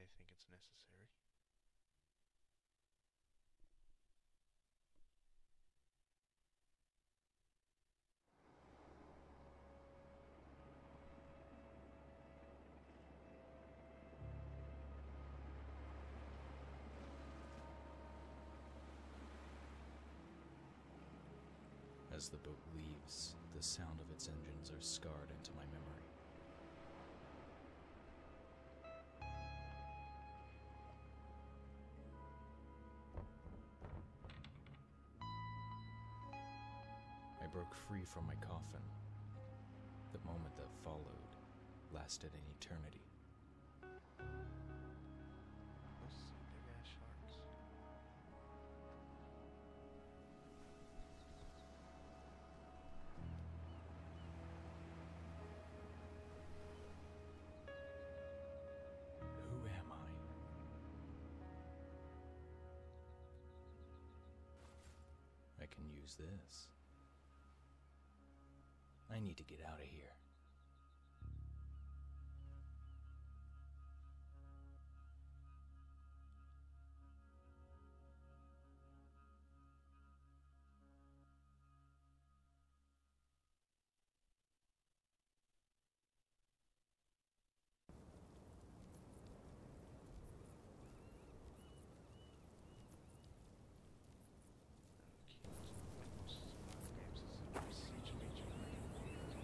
they think it's necessary. As the boat leaves, the sound of its engines are scarred into my memory. I broke free from my coffin. The moment that followed lasted an eternity. Those big ass sharks. Who am I? I can use this. I need to get out of here. Most survival games is a procedurally generated world.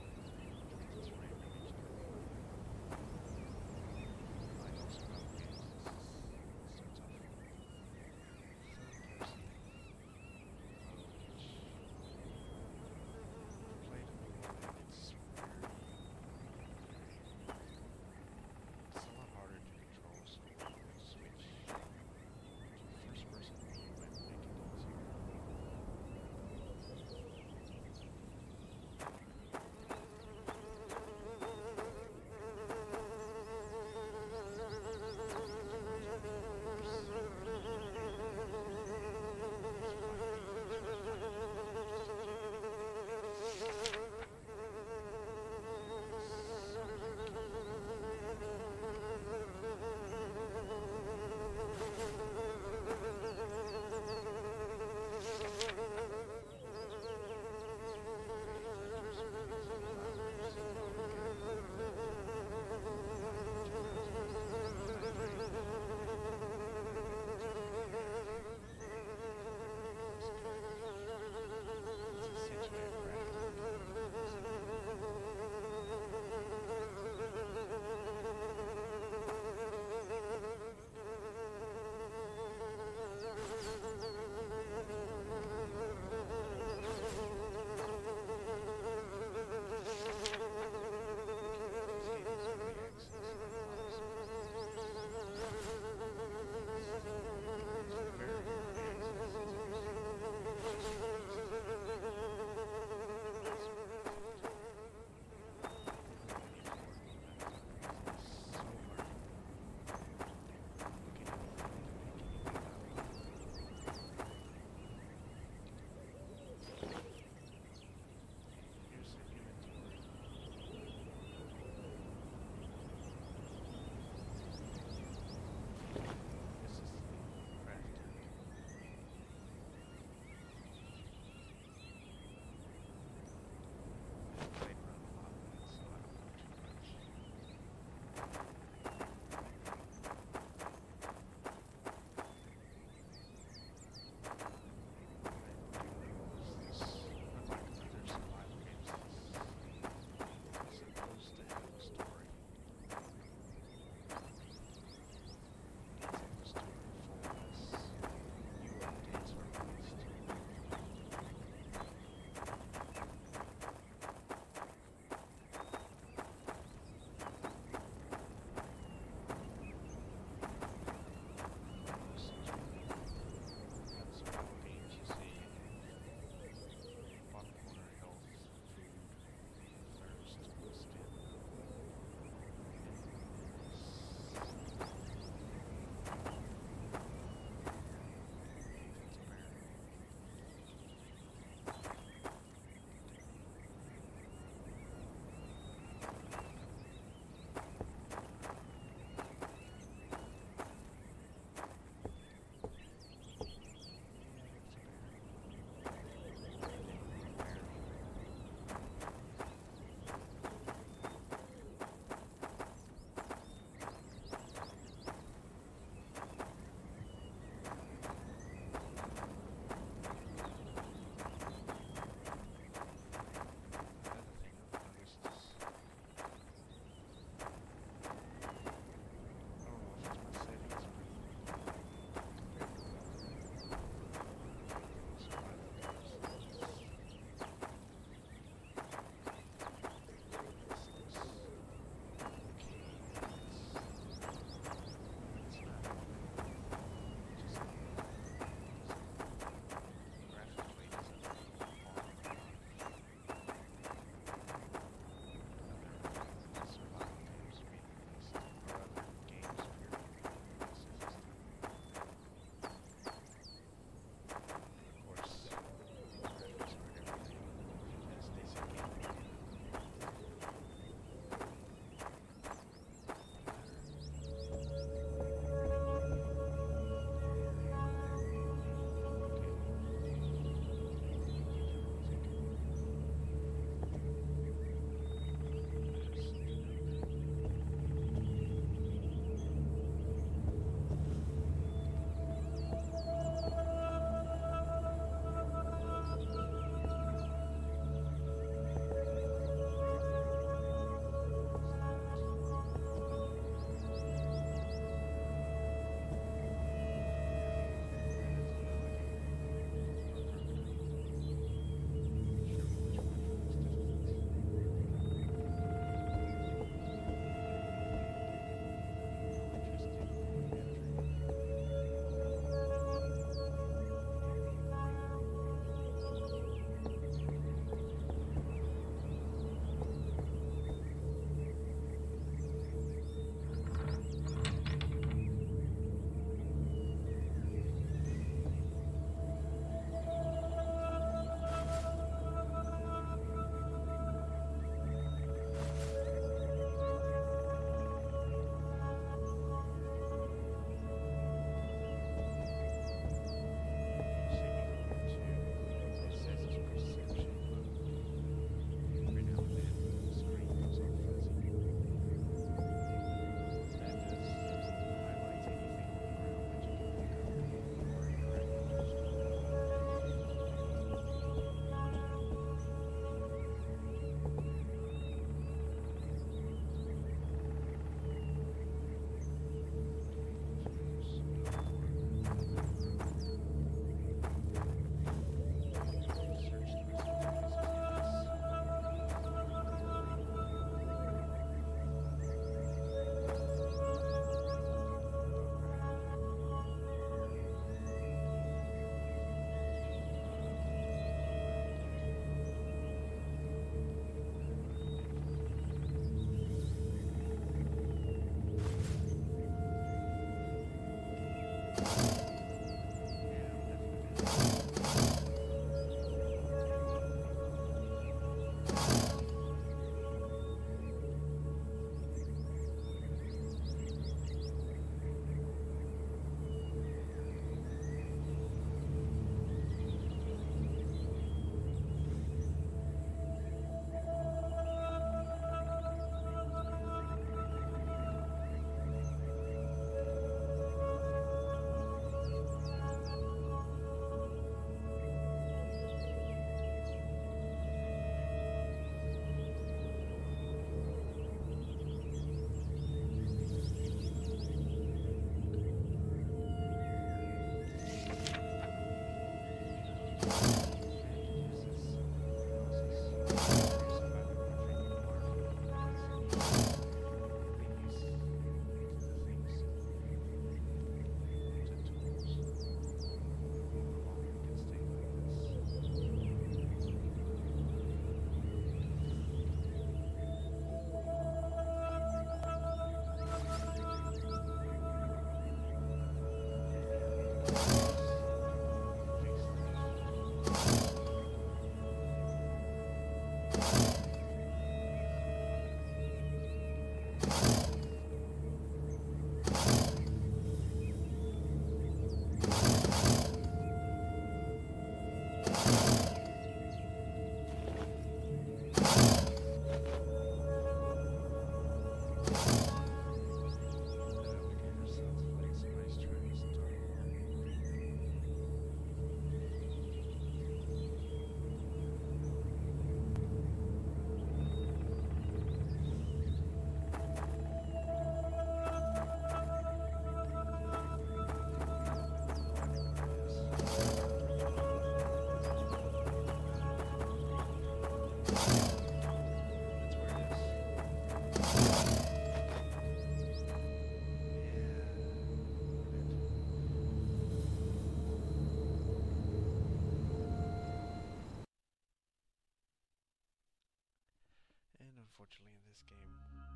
And unfortunately in this game,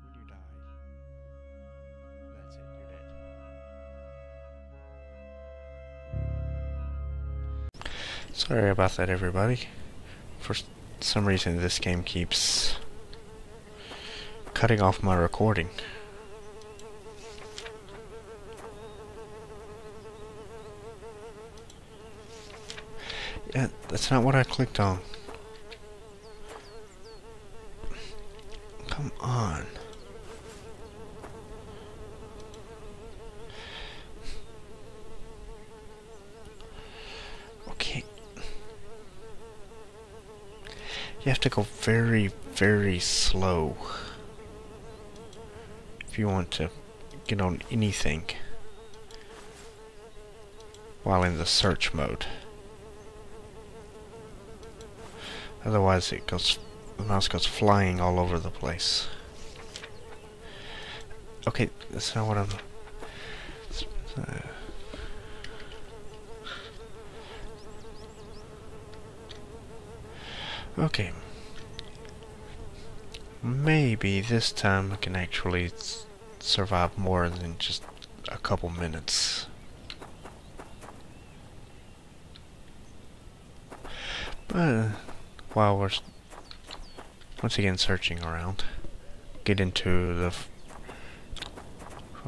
when you die, that's it, you're dead. Sorry about that, everybody. For some reason this game keeps cutting off my recording. Yeah, that's not what I clicked on. Come on. Okay. You have to go very, very slow if you want to get on anything while in the search mode. Otherwise the mouse goes flying all over the place. Okay, that's not what I'm... Okay. Maybe this time I can actually survive more than just a couple minutes. But while we're once again searching around, get into the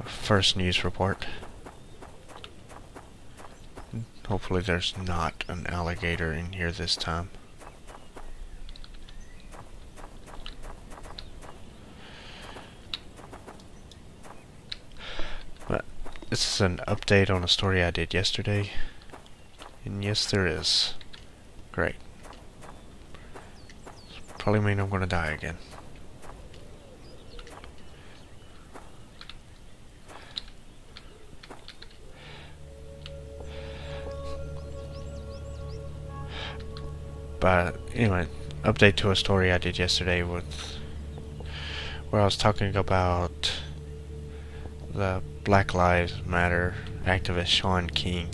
first news report. Hopefully there's not an alligator in here this time. But this is an update on a story I did yesterday. And yes, there is. Great. Probably mean I'm gonna die again. But anyway, update to a story I did yesterday with where I was talking about the Black Lives Matter activist Shaun King.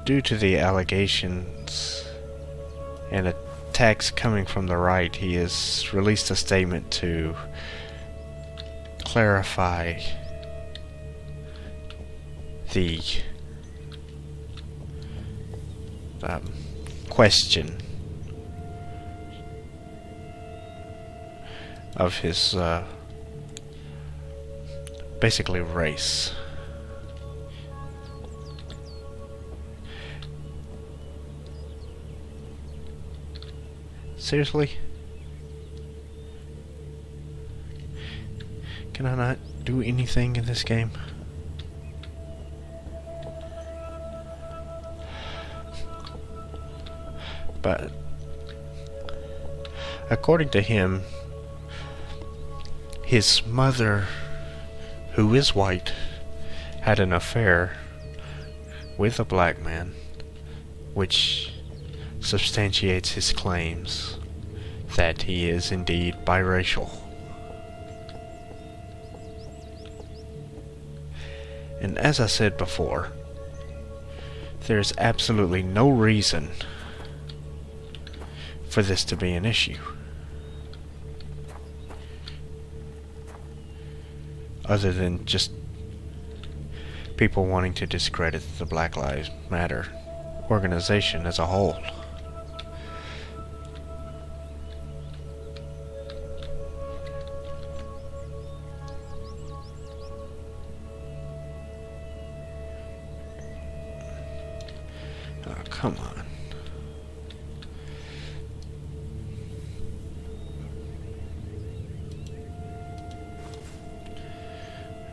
Due to the allegations and attacks coming from the right, he has released a statement to clarify the question of his basically race. Seriously? Can I not do anything in this game? But according to him, his mother, who is white, had an affair with a black man, which substantiates his claims that he is indeed biracial. And as I said before, there is absolutely no reason for this to be an issue, other than just people wanting to discredit the Black Lives Matter organization as a whole. come on.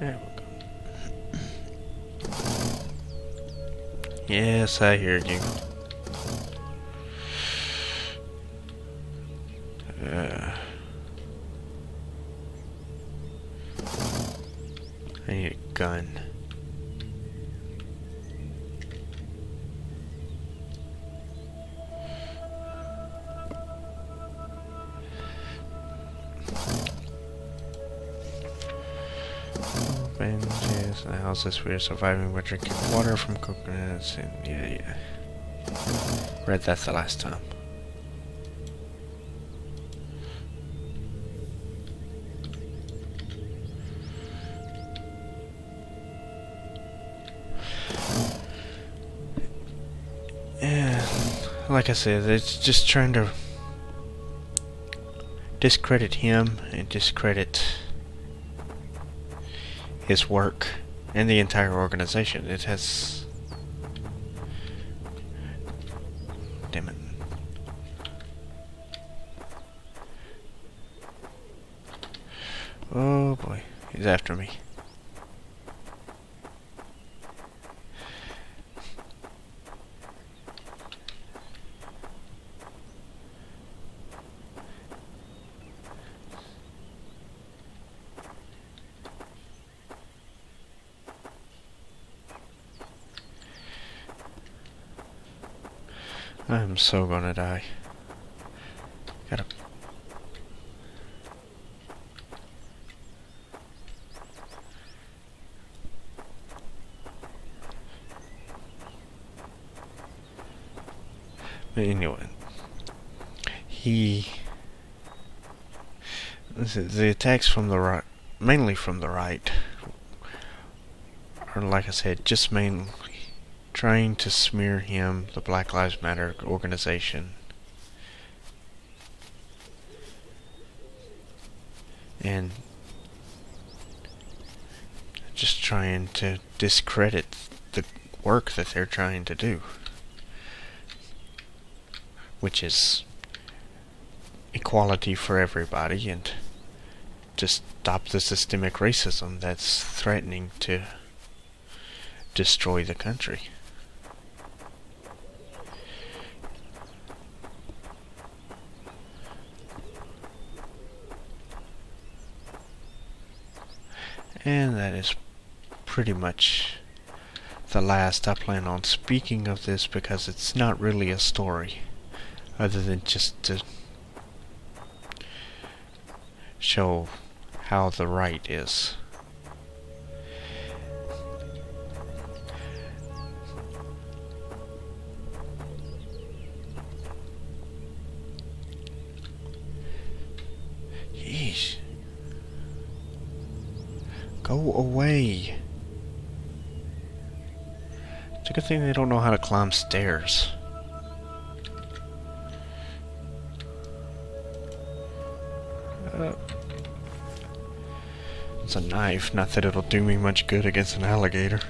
There we go. Yes, I hear you. I need a gun. Bandages in the houses. We are surviving by drinking water from coconuts. And yeah. Read that the last time. Yeah, like I said, it's just trying to discredit him and discredit his work and the entire organization. It has... Damn it. Oh boy, he's after me. I'm so gonna die. Gotta... But anyway, the attacks from the right, mainly from the right, are, like I said, just mainly trying to smear him, the Black Lives Matter organization, and just trying to discredit the work that they're trying to do, which is equality for everybody and to stop the systemic racism that's threatening to destroy the country. And that is pretty much the last I plan on speaking of this, because it's not really a story other than just to show how the right is. Yeesh. Go away. It's a good thing they don't know how to climb stairs. It's a knife, not that it'll do me much good against an alligator.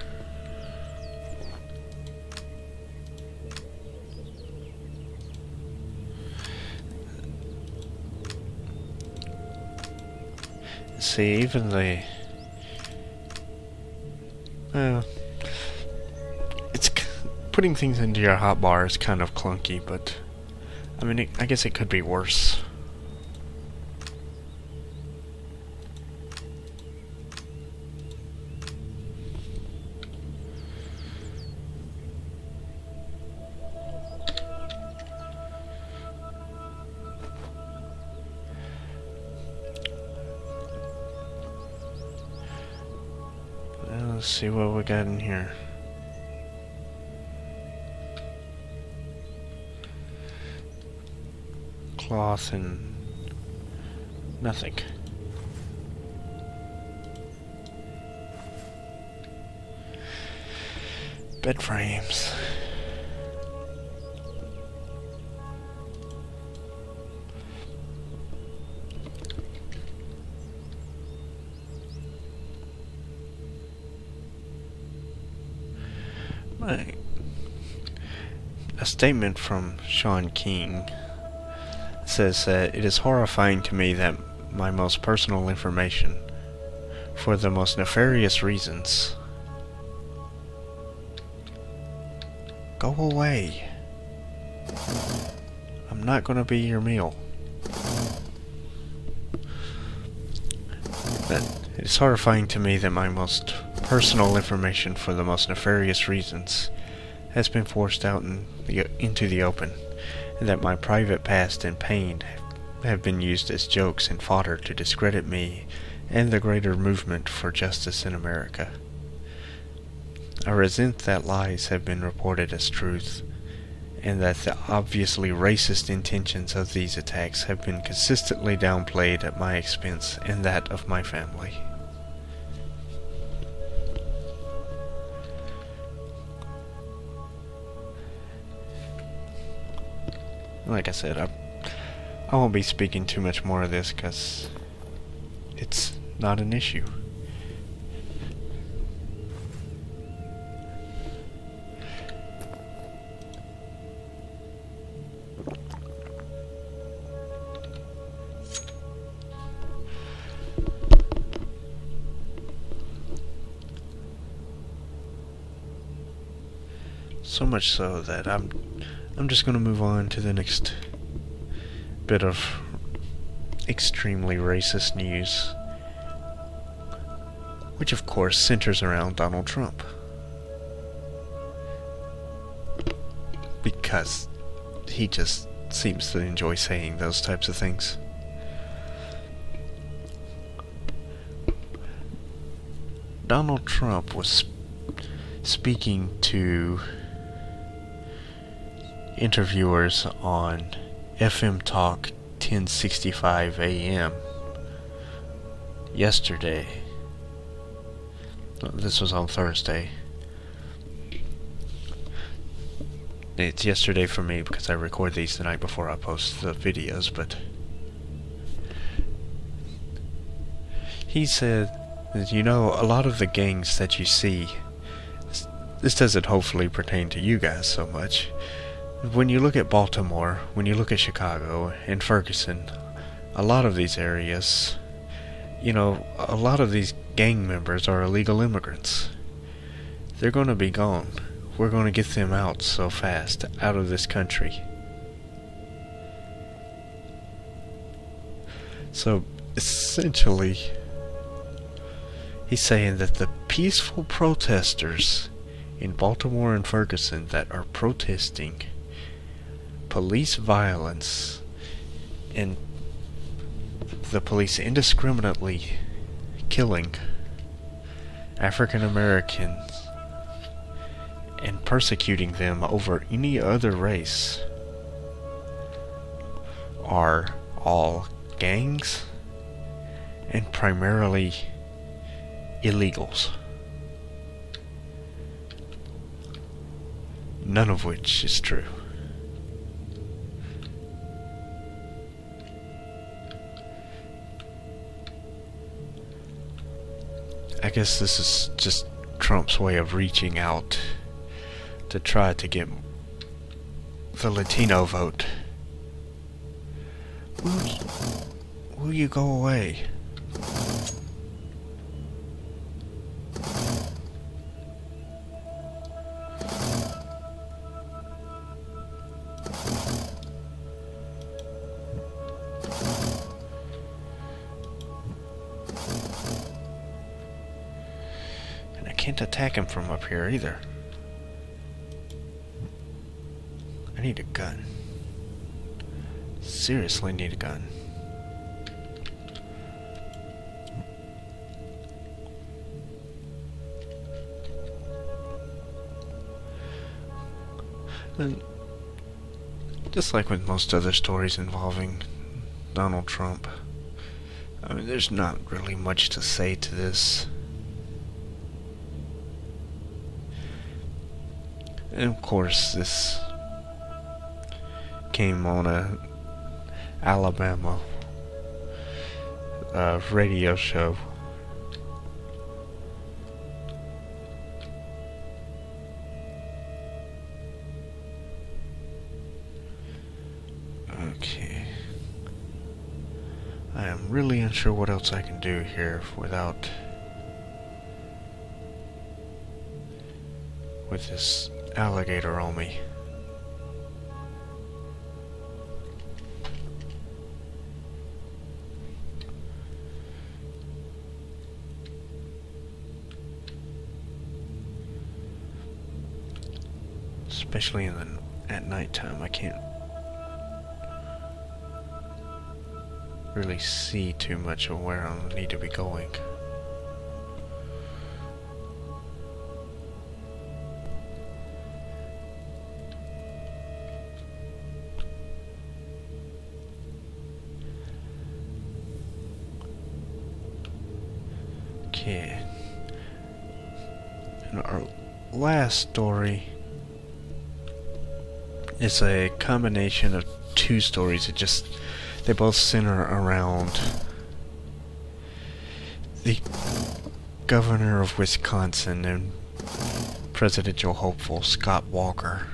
See, even the... it's putting things into your hotbar is kind of clunky, but I mean, I guess it could be worse. Let's see what we got in here. Cloth and nothing. Bed frames. A a statement from Sean King says that it is horrifying to me that my most personal information, for the most nefarious reasons... Go away. I'm not gonna be your meal. But it is horrifying to me that my most personal information, for the most nefarious reasons, has been forced out into the open, and that my private past and pain have been used as jokes and fodder to discredit me and the greater movement for justice in America. I resent that lies have been reported as truth, and that the obviously racist intentions of these attacks have been consistently downplayed at my expense and that of my family. Like I said, I won't be speaking too much more of this because it's not an issue. So much so that I'm just going to move on to the next bit of extremely racist news, which of course centers around Donald Trump. Because he just seems to enjoy saying those types of things. Donald Trump was speaking to interviewers on FM Talk 1065 AM yesterday. This was on Thursday. It's yesterday for me because I record these the night before I post the videos, but he said that, you know, a lot of the gangs that you see, this doesn't hopefully pertain to you guys so much. When you look at Baltimore, when you look at Chicago and Ferguson, a lot of these areas, you know, a lot of these gang members are illegal immigrants. They're going to be gone. We're going to get them out so fast, out of this country. So, essentially, he's saying that the peaceful protesters in Baltimore and Ferguson that are protesting police violence and the police indiscriminately killing African Americans and persecuting them over any other race are all gangs and primarily illegals. None of which is true. I guess this is just Trump's way of reaching out to try to get the Latino vote. Will you go away? Can't attack him from up here either. I need a gun. Seriously need a gun. And just like with most other stories involving Donald Trump, I mean, there's not really much to say to this. And of course, this came on a Alabama radio show. Okay. I am really unsure what else I can do here without... with this alligator on me. Especially at nighttime, I can't really see too much of where I need to be going. Okay. And our last story is a combination of two stories. They both center around the governor of Wisconsin and presidential hopeful Scott Walker.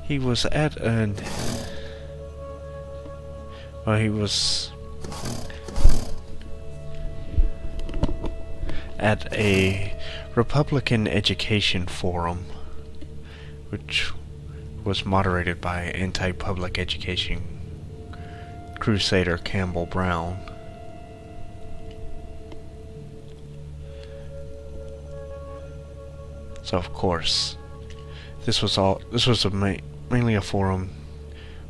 He was at a Republican education forum, which was moderated by anti-public education crusader Campbell Brown. So of course, this was mainly a forum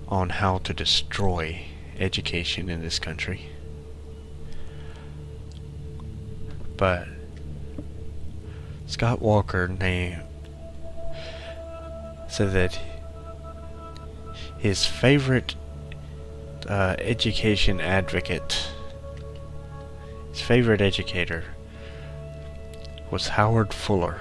on how to destroy education in this country. But Scott Walker said that his favorite education advocate, his favorite educator, was Howard Fuller.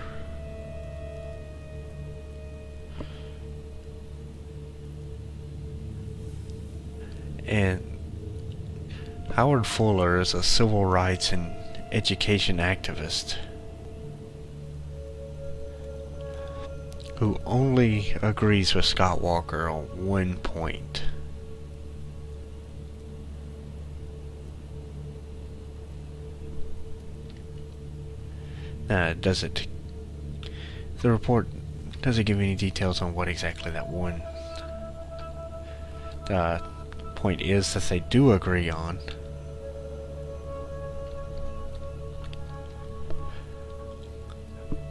And Howard Fuller is a civil rights and education activist who only agrees with Scott Walker on one point. Now, the report doesn't give any details on what exactly that one point is that they do agree on.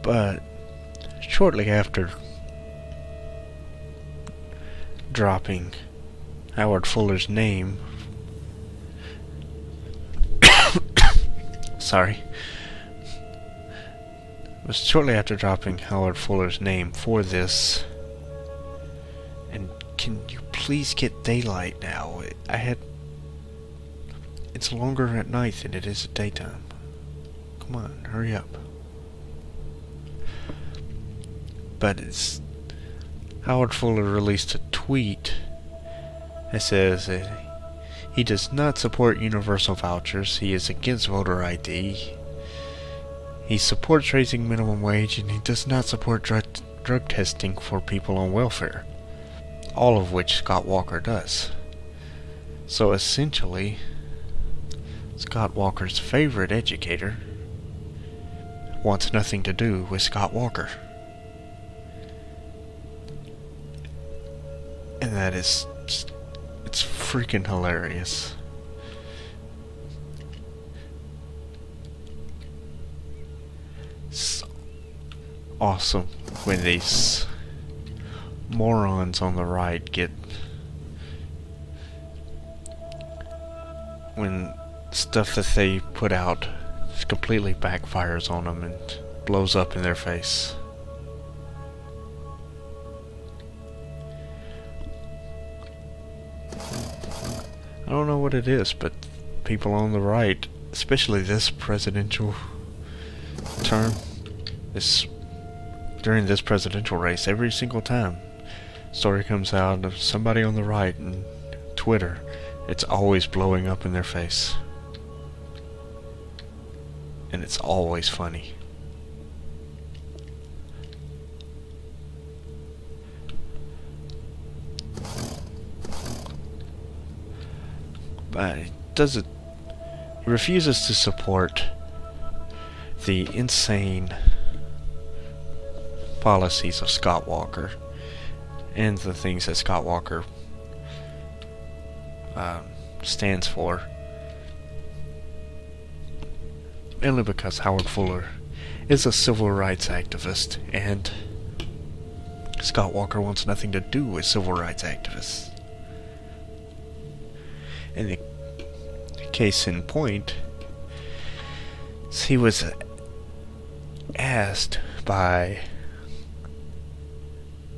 But shortly after dropping Howard Fuller's name, sorry, it was shortly after dropping Howard Fuller's name for this, and can you please get daylight now? It's longer at night than it is at daytime. Come on, hurry up. But Howard Fuller released a tweet that says that he does not support universal vouchers, he is against voter ID, he supports raising minimum wage, and he does not support drug testing for people on welfare. All of which Scott Walker does. So essentially, Scott Walker's favorite educator wants nothing to do with Scott Walker. And that is it's freaking hilarious. It's awesome when these morons on the right when stuff that they put out completely backfires on them and blows up in their face. I don't know what it is, but people on the right, especially this presidential term, during this presidential race, every single time story comes out of somebody on the right and Twitter, it's always blowing up in their face. And it's always funny. doesn't. He refuses to support the insane policies of Scott Walker and the things that Scott Walker stands for, mainly because Howard Fuller is a civil rights activist, and Scott Walker wants nothing to do with civil rights activists. And the case in point, he was asked by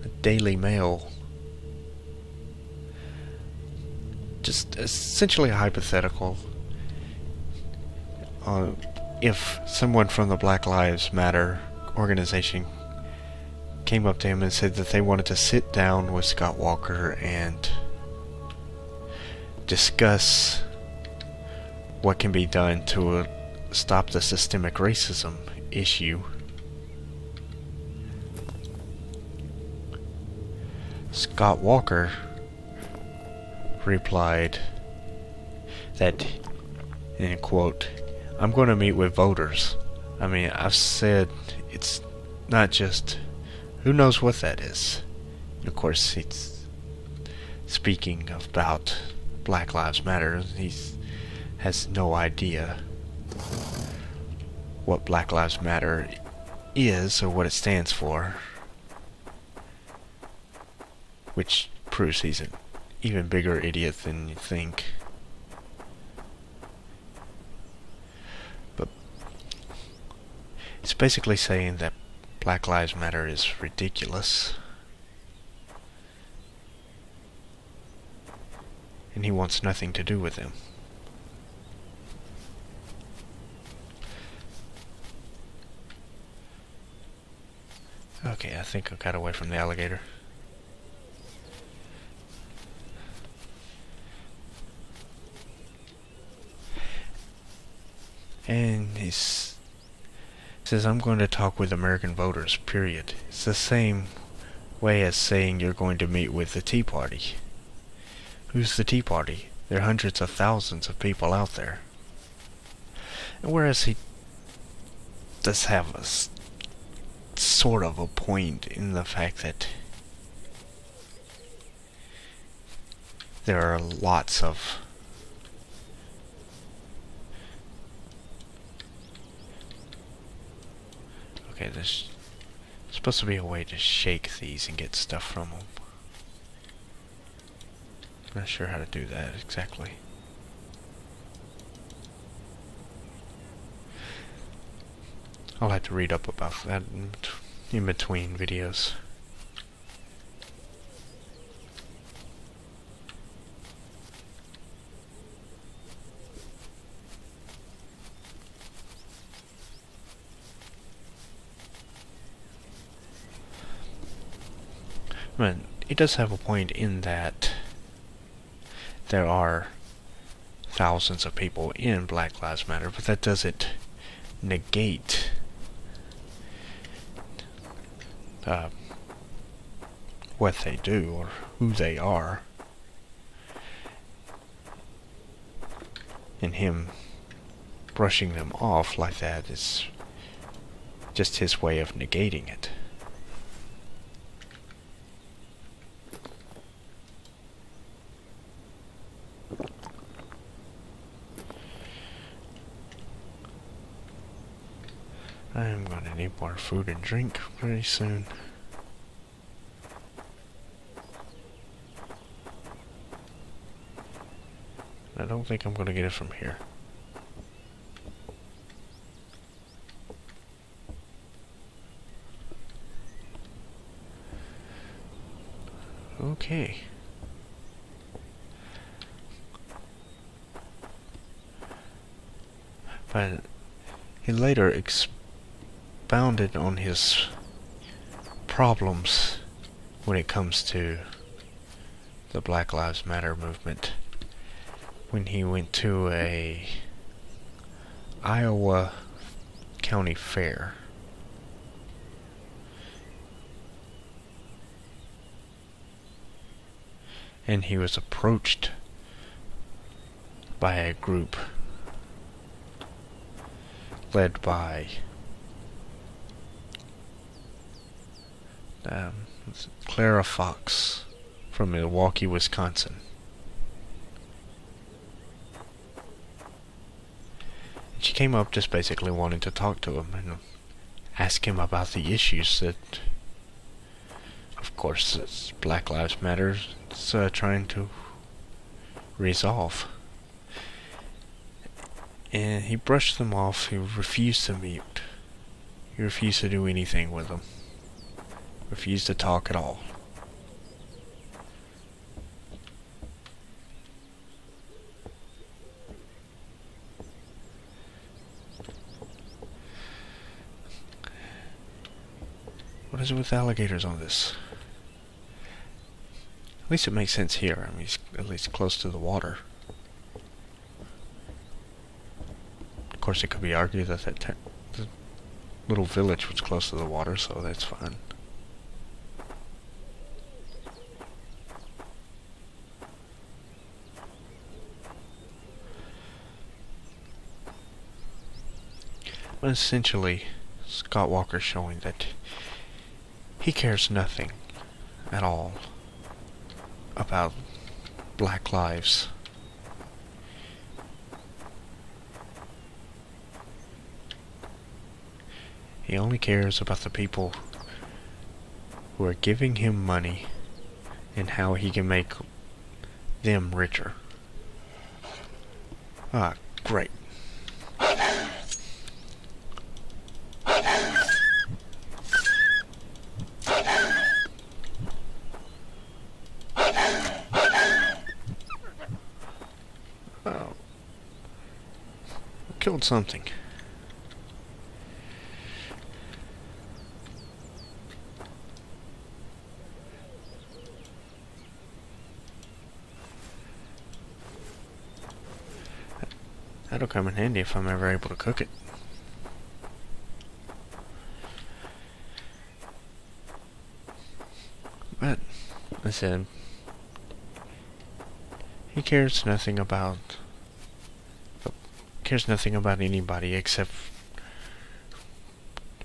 the Daily Mail, just essentially a hypothetical, if someone from the Black Lives Matter organization came up to him and said that they wanted to sit down with Scott Walker and discuss what can be done to stop the systemic racism issue, Scott Walker replied that, in quote, "I'm going to meet with voters." I mean, I've said it's not just, who knows what that is. Of course, he's speaking about Black Lives Matter. He has no idea what Black Lives Matter is or what it stands for, which proves he's an even bigger idiot than you think. But it's basically saying that Black Lives Matter is ridiculous, and he wants nothing to do with them. Okay, I think I got away from the alligator. And he says, "I'm going to talk with American voters, period." It's the same way as saying you're going to meet with the Tea Party. Who's the Tea Party? There are hundreds of thousands of people out there. And whereas he does have a sort of a point in the fact that there are lots of there's supposed to be a way to shake these and get stuff from them. I'm not sure how to do that exactly. I'll have to read up about that in between videos. But it does have a point in that there are thousands of people in Black Lives Matter, but that doesn't negate what they do or who they are. And him brushing them off like that is just his way of negating it. I'm gonna need more food and drink very soon. I don't think I'm gonna get it from here. Okay. But he later expounded on his problems when it comes to the Black Lives Matter movement when he went to a Iowa county fair. And he was approached by a group led by Clara Fox from Milwaukee, Wisconsin. She came up just basically wanting to talk to him and ask him about the issues that, of course, it's Black Lives Matter is trying to resolve. And he brushed them off. He refused to meet. He refused to do anything with them. Refused to talk at all. What is it with alligators on this? At least it makes sense here. I mean, he's at least close to the water. Of course, it could be argued that the little village was close to the water, so that's fine. But essentially, Scott Walker's showing that he cares nothing at all about black lives. He only cares about the people who are giving him money and how he can make them richer. Ah, great. Oh. Killed something. That'll come in handy if I'm ever able to cook it. But, I said, he cares nothing about anybody except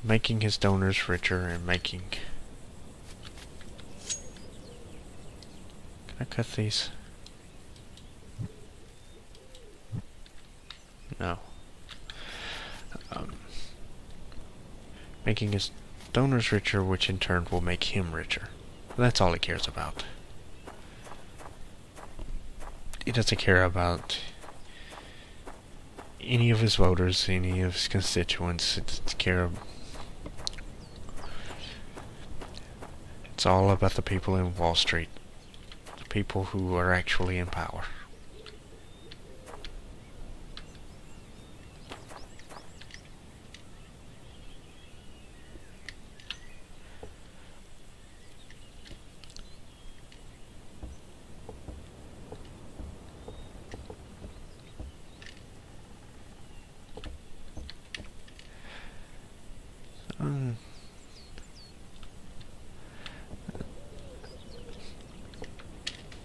making his donors richer and making... Can I cut these? No. Making his donors richer, which in turn will make him richer. That's all he cares about. He doesn't care about any of his voters, any of his constituents. It's all about the people in Wall Street. The people who are actually in power.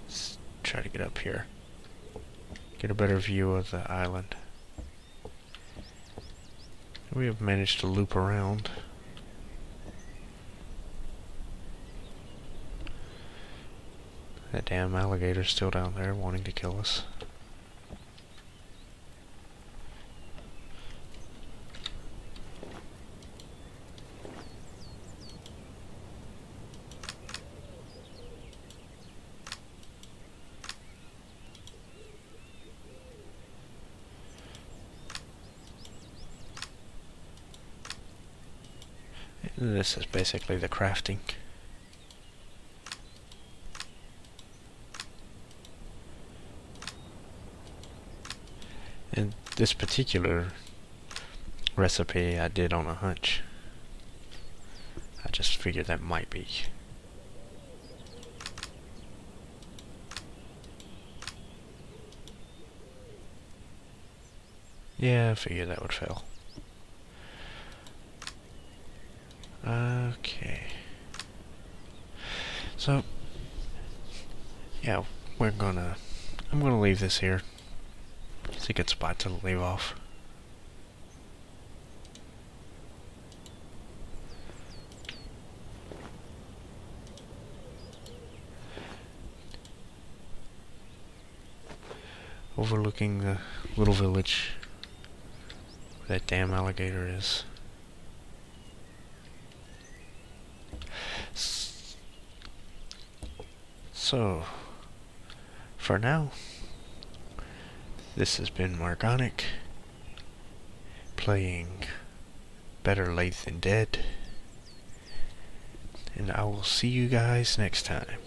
Let's try to get up here. Get a better view of the island. We have managed to loop around. That damn alligator's still down there wanting to kill us. This is basically the crafting. And this particular recipe I did on a hunch. I just figured that might be. Yeah, I figured that would fail. Okay. So, yeah, I'm gonna leave this here. It's a good spot to leave off. Overlooking the little village where that damn alligator is. So, for now, this has been Margonic playing Better Late Than Dead, and I will see you guys next time.